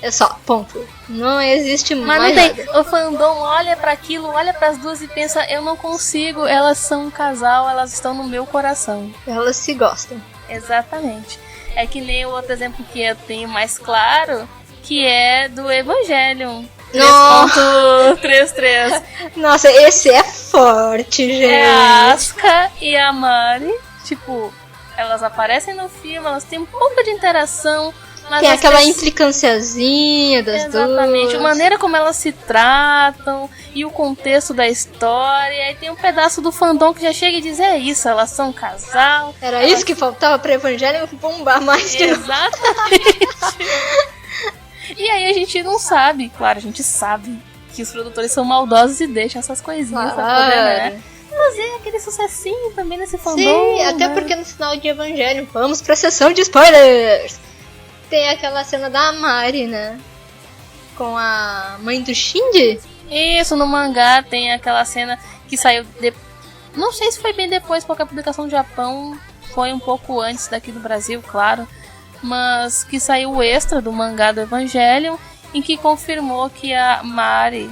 é só, ponto. Não existe mais Mas não tem, nada. o fandom olha pra aquilo, olha pras duas e pensa, eu não consigo, elas são um casal, elas estão no meu coração. Elas se gostam. Exatamente. É que nem o outro exemplo que eu tenho mais claro, que é do Evangelion. 3.33. Nossa, esse é forte, gente. É a Asuka e a Mari. Tipo, elas aparecem no filme, elas têm um pouco de interação. Mas tem aquela implicânciazinha das duas. Exatamente, a maneira como elas se tratam e o contexto da história. E aí tem um pedaço do fandom que já chega e diz, é isso, elas são um casal. Era isso que faltava pra Evangelho bombar mais que exatamente. E aí a gente não sabe, claro, a gente sabe que os produtores são maldosos e deixam essas coisinhas pra poder, né? Fazer aquele sucessinho também nesse fandom. Sim, até porque no final de Evangelho, vamos pra sessão de spoilers. Tem aquela cena da Mari, né? Com a mãe do Shinji. Isso, no mangá tem aquela cena que saiu não sei se foi bem depois, porque a publicação do Japão foi um pouco antes daqui do Brasil, claro. Mas que saiu o extra do mangá do Evangelion, em que confirmou que a Mari,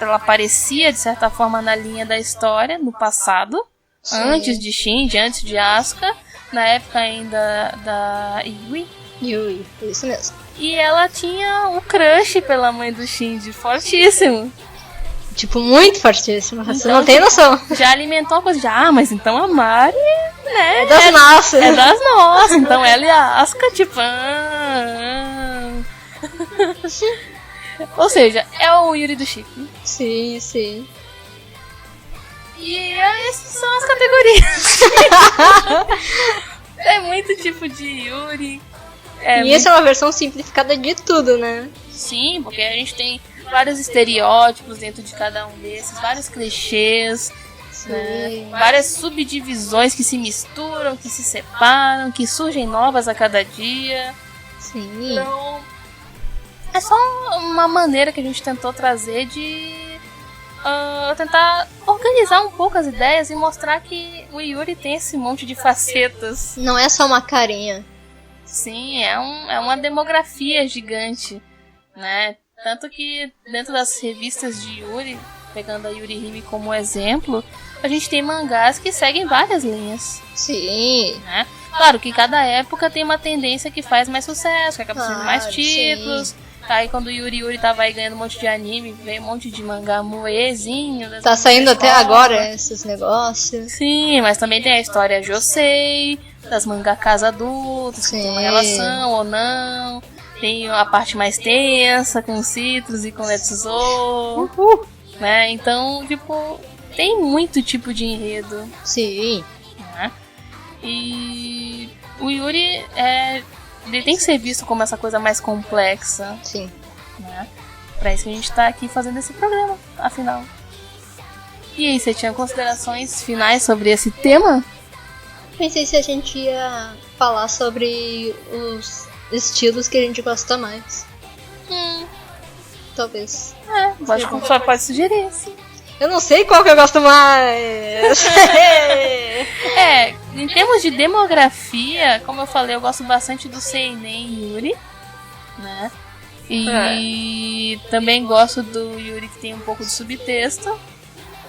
ela aparecia de certa forma na linha da história, no passado. Sim. Antes de Shinji, antes de Asuka, na época ainda da Yui, isso mesmo. E ela tinha um crush pela mãe do Shinji, fortíssimo. Tipo, muito fortíssimo, você então, não tem noção. Já alimentou a coisa de, mas então a Mari, né? É das nossas. É das nossas, então ela e a Asuka, tipo... Ou seja, é o Yuri do chip. Sim, sim. E essas são as categorias. É muito tipo de Yuri. E essa é uma versão simplificada de tudo, né? Sim, porque a gente tem vários estereótipos dentro de cada um desses, vários clichês, né? Várias subdivisões que se misturam, que se separam, que surgem novas a cada dia. Sim. Então, é só uma maneira que a gente tentou trazer de tentar organizar um pouco as ideias e mostrar que o Yuri tem esse monte de facetas. Não é só uma carinha. Sim, é uma demografia gigante, né? Tanto que dentro das revistas de Yuri, pegando a Yuri Hime como exemplo, a gente tem mangás que seguem várias linhas. Sim. Né? Claro que cada época tem uma tendência que faz mais sucesso, que acaba sendo mais títulos. Sim. Aí quando o Yuri tava aí ganhando um monte de anime, veio um monte de mangá moezinho. Tá saindo até agora esses negócios. Sim, mas também tem a história Josei, das mangakas adultos, que tem uma relação ou não. Tem a parte mais tensa com Citrus e com Letsuzo. Né? Então, tipo, tem muito tipo de enredo. Sim. Né? E o Yuri ele tem que ser visto como essa coisa mais complexa. Sim. Né? Pra isso que a gente tá aqui fazendo esse programa, afinal. E aí, você tinha considerações finais sobre esse tema? Pensei se a gente ia falar sobre os estilos que a gente gosta mais. Talvez. Pode sugerir, sim. Eu não sei qual que eu gosto mais. Em termos de demografia, como eu falei, eu gosto bastante do Seinen Yuri, né? E também gosto do Yuri que tem um pouco de subtexto.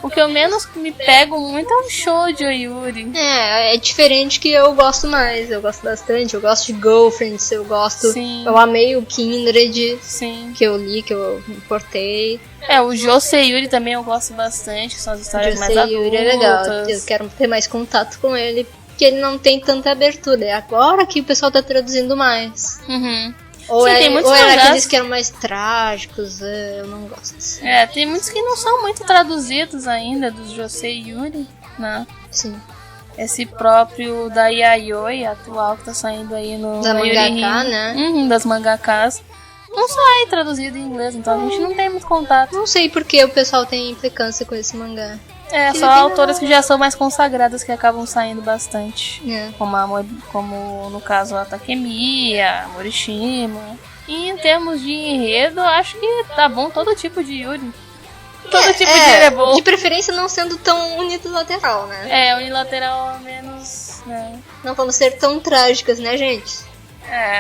O que eu menos me pego muito é o Shoujo Yuri. É diferente que eu gosto mais. Eu gosto bastante. Eu gosto de Girlfriends. Eu gosto. Sim. Eu amei o Kindred. Sim. Que eu li, que eu importei. O Josei Yuri também eu gosto bastante, que são as histórias mais adultas. O Josei Yuri é legal. Eu quero ter mais contato com ele. Porque ele não tem tanta abertura. É agora que o pessoal tá traduzindo mais. Uhum. Ou Sim, era aqueles que eram mais trágicos, eu não gosto. Tem muitos que não são muito traduzidos ainda, dos Josei Yuri, né? Sim. Esse próprio da Yayoi, atual, que tá saindo aí no... Da mangaka, né? Das mangakas. Não sai traduzido em inglês, então a gente não tem muito contato. Não sei porque o pessoal tem implicância com esse mangá. Só autoras que já são mais consagradas que acabam saindo bastante. Como no caso a Takemiya, a Morishima. E em termos de enredo, acho que tá bom todo tipo de Yuri. Todo tipo de Yuri é bom. De preferência não sendo tão unilateral, né? Unilateral menos, né? Não vamos ser tão trágicas, né, gente?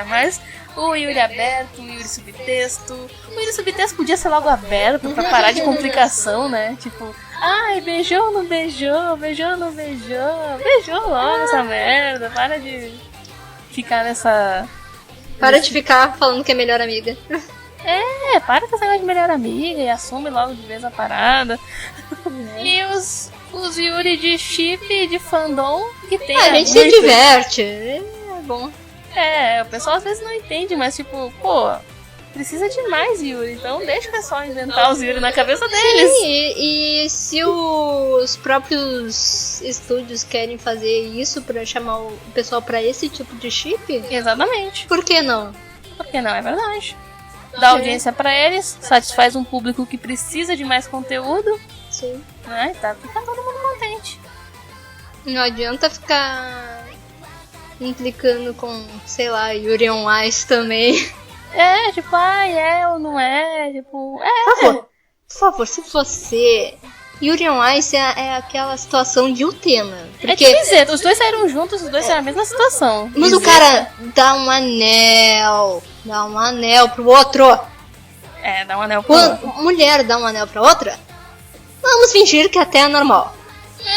Mas O Yuri aberto, o Yuri subtexto. O Yuri subtexto podia ser logo aberto pra parar de complicação, né? Tipo, ai, beijou ou não beijou? Beijou ou não beijou? Beijou logo essa merda. Para de ficar nessa... Para de ficar falando que é melhor amiga. Para com essa negócio de melhor amiga e assume logo de vez a parada. E os Yuri de chip, de fandom, que tem... A gente se diverte, é bom. O pessoal às vezes não entende, mas tipo, pô, precisa de mais Yuri, então deixa o pessoal inventar os Yuri na cabeça deles. Sim, e se os próprios estúdios querem fazer isso pra chamar o pessoal pra esse tipo de chip... Exatamente. Por que não? Porque não é verdade. Dá audiência pra eles, satisfaz um público que precisa de mais conteúdo. Sim. Né? Tá, fica todo mundo contente. Não adianta ficar implicando com, sei lá, Yuri on Ice também. Tipo, ou não é, tipo... Por favor, se você... Yuri on Ice é aquela situação de Utena. Porque... É dizer, os dois saíram juntos, os dois saíram na mesma situação. Mas o cara dá um anel pro outro. Dá um anel pro outro. Mulher dá um anel pra outra, vamos fingir que até é normal.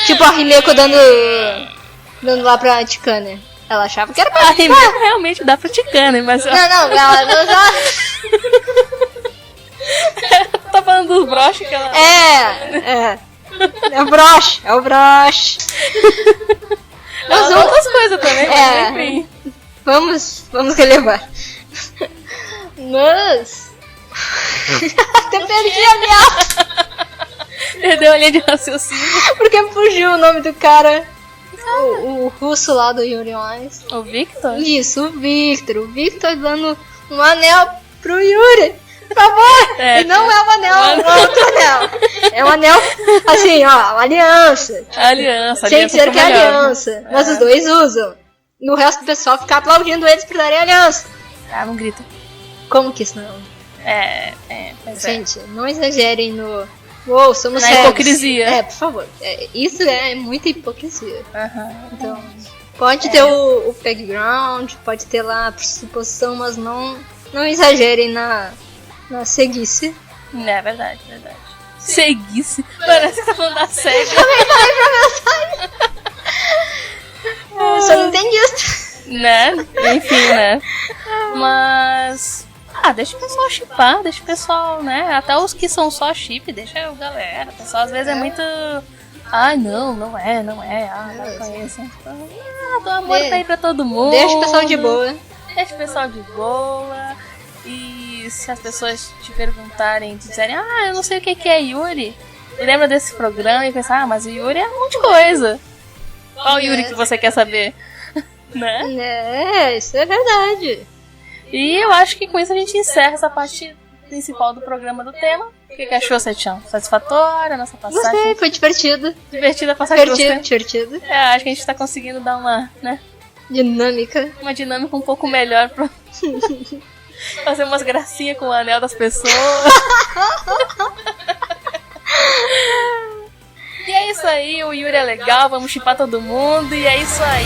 Tipo a Himeko dando lá pra Tikane. Ela achava que era pra... A Himeko realmente dá pra Tikane, mas... Não, ela... Tá falando dos broches que ela... É o broche. Mas outras coisas também, mas enfim. Vamos relevar. Mas... Até perdi a minha... Perdeu a linha de raciocínio. Porque fugiu o nome do cara. O russo lá do Yuri on Ice. O Victor? Isso, o Victor. O Victor dando um anel pro Yuri. Por favor. E não é um anel, um outro anel. É um anel, assim, ó, uma aliança. Sem dizer que é aliança. Mas os dois usam. E o resto do pessoal fica aplaudindo eles por darem aliança. Não grita. Como que isso não? Gente, não exagerem no... somos na cegos. Hipocrisia. Por favor. Isso é muita hipocrisia. Então, pode ter o background, pode ter lá a suposição, mas não exagerem na ceguice. É verdade. Ceguice? Parece que tá falando da cega. Também falei pra mensagem. Só não entendi isso. Né? Enfim, né? Mas... deixa o pessoal shippar, deixa o pessoal, né? Até os que são só chip, deixa a galera. O pessoal às vezes é muito... não é. Não conheço. Do amor pra ir pra todo mundo. Deixa o pessoal de boa. E se as pessoas te perguntarem, disserem, eu não sei o que é Yuri, lembra desse programa e pensar, mas o Yuri é um monte de coisa. Qual Yuri que você quer saber? Né? Isso é verdade. E eu acho que com isso a gente encerra essa parte principal do programa do tema. O que achou, Setião? Satisfatória a nossa passagem? Gostei, foi divertido. Divertida a passagem. Divertido. Acho que a gente tá conseguindo dar uma, né? Dinâmica. Uma dinâmica um pouco melhor pra fazer umas gracinhas com o anel das pessoas. E é isso aí, o Yuri é legal, vamos shippar todo mundo, e é isso aí.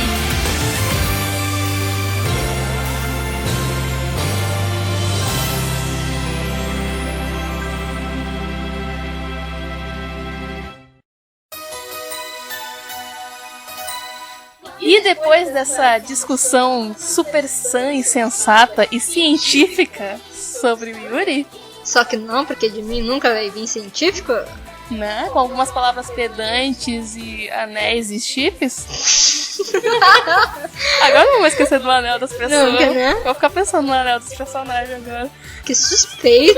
E depois dessa discussão super sã e sensata e científica sobre o Yuri... Só que não, porque de mim nunca vai vir científico. Né? Com algumas palavras pedantes e anéis e chips. Agora eu não vou esquecer do anel das pessoas. Nunca, né? Vou ficar pensando no anel dos personagens agora. Que suspeito!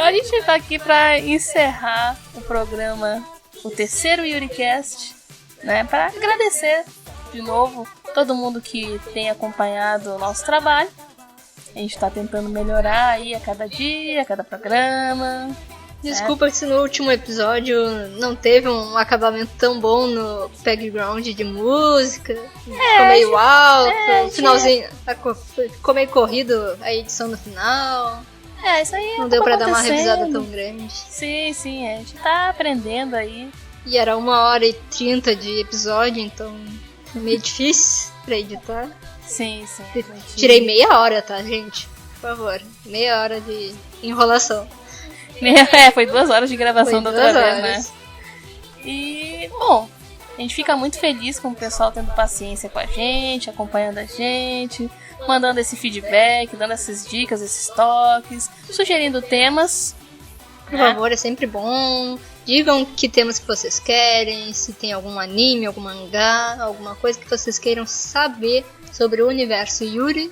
A gente tá aqui pra encerrar o programa, o terceiro YuriCast, né? Pra agradecer de novo todo mundo que tem acompanhado o nosso trabalho. A gente tá tentando melhorar aí a cada dia, a cada programa. Desculpa se no último episódio não teve um acabamento tão bom no background de música. Ficou meio alto, finalzinho ficou meio corrido a edição no final. Isso aí não deu pra dar uma revisada tão grande. Sim, a gente tá aprendendo aí. E era 1h30 de episódio, então foi meio difícil. pra editar. Sim. Tirei meia hora, tá, gente? Por favor, meia hora de enrolação. Foi 2 horas de gravação da outra vez, né? E, bom, a gente fica muito feliz com o pessoal tendo paciência com a gente, acompanhando a gente, mandando esse feedback, dando essas dicas, esses toques, sugerindo temas. Por favor, é sempre bom. Digam que temas que vocês querem, se tem algum anime, algum mangá, alguma coisa que vocês queiram saber sobre o universo Yuri.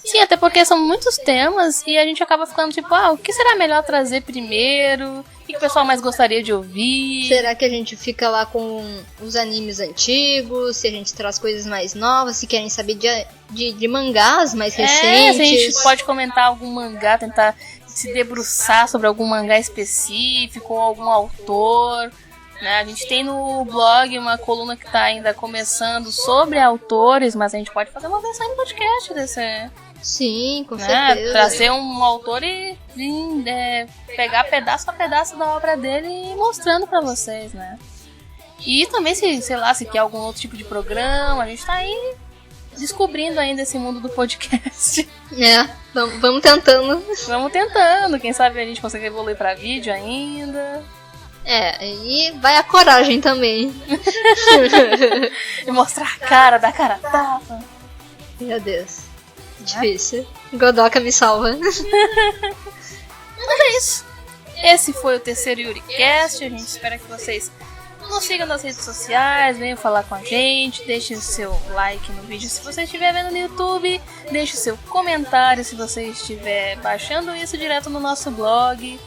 Sim, até porque são muitos temas e a gente acaba ficando tipo, o que será melhor trazer primeiro? O que o pessoal mais gostaria de ouvir? Será que a gente fica lá com os animes antigos? Se a gente traz coisas mais novas? Se querem saber de mangás mais recentes? Se a gente pode comentar algum mangá, tentar se debruçar sobre algum mangá específico ou algum autor. Né? A gente tem no blog uma coluna que está ainda começando sobre autores, mas a gente pode fazer uma versão em podcast desse... Sim, com certeza. Trazer um autor e pegar pedaço a pedaço da obra dele e ir mostrando pra vocês, né? E também, se quer algum outro tipo de programa, a gente tá aí descobrindo ainda esse mundo do podcast. Vamos tentando. Vamos tentando, quem sabe a gente consegue evoluir pra vídeo ainda. E vai a coragem também. E mostrar a cara, dar cara tapa. Meu Deus. Difícil. Godoka me salva. Mas é isso. Esse foi o terceiro YuriCast. A gente espera que vocês nos sigam nas redes sociais, venham falar com a gente, deixem o seu like no vídeo se você estiver vendo no YouTube, deixe o seu comentário se você estiver baixando isso direto no nosso blog.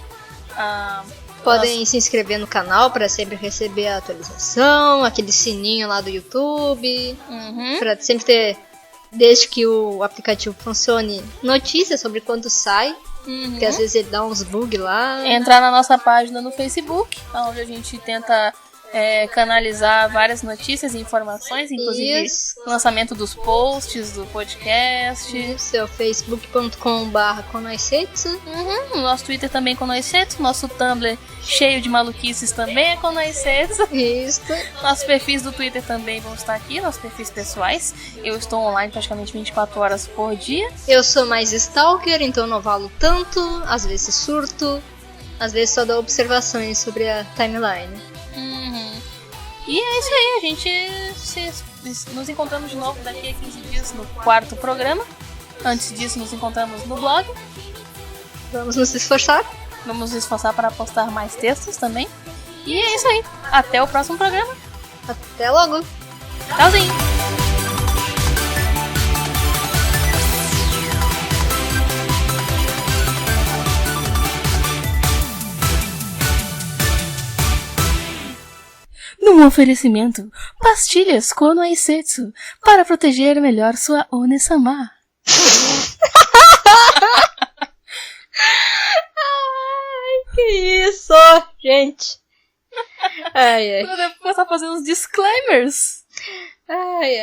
Podem se inscrever no canal para sempre receber a atualização, aquele sininho lá do YouTube, para sempre ter, desde que o aplicativo funcione, notícias sobre quando sai, porque às vezes ele dá uns bugs lá. Entrar na nossa página no Facebook, onde a gente tenta canalizar várias notícias e informações, inclusive lançamento dos posts do podcast. Isso é o facebook.com/konoisetsu. O nosso Twitter também Konoisetsu, nosso Tumblr cheio de maluquices também é Konoisetsu. Isso. Nossos perfis do Twitter também vão estar aqui, nossos perfis pessoais. Eu estou online praticamente 24 horas por dia. Eu sou mais stalker, então não valo tanto, às vezes surto, às vezes só dou observações sobre a timeline. E é isso aí, a gente nos encontramos de novo daqui a 15 dias no 4º programa. Antes disso, nos encontramos no blog. Vamos nos esforçar. Vamos nos esforçar para postar mais textos também. E é isso aí, até o próximo programa. Até logo. Tchauzinho. Num oferecimento, pastilhas Konoisetsu para proteger melhor sua One-sama. Ai, que isso, gente. Ai. Eu devo começar a fazer uns disclaimers. Ai.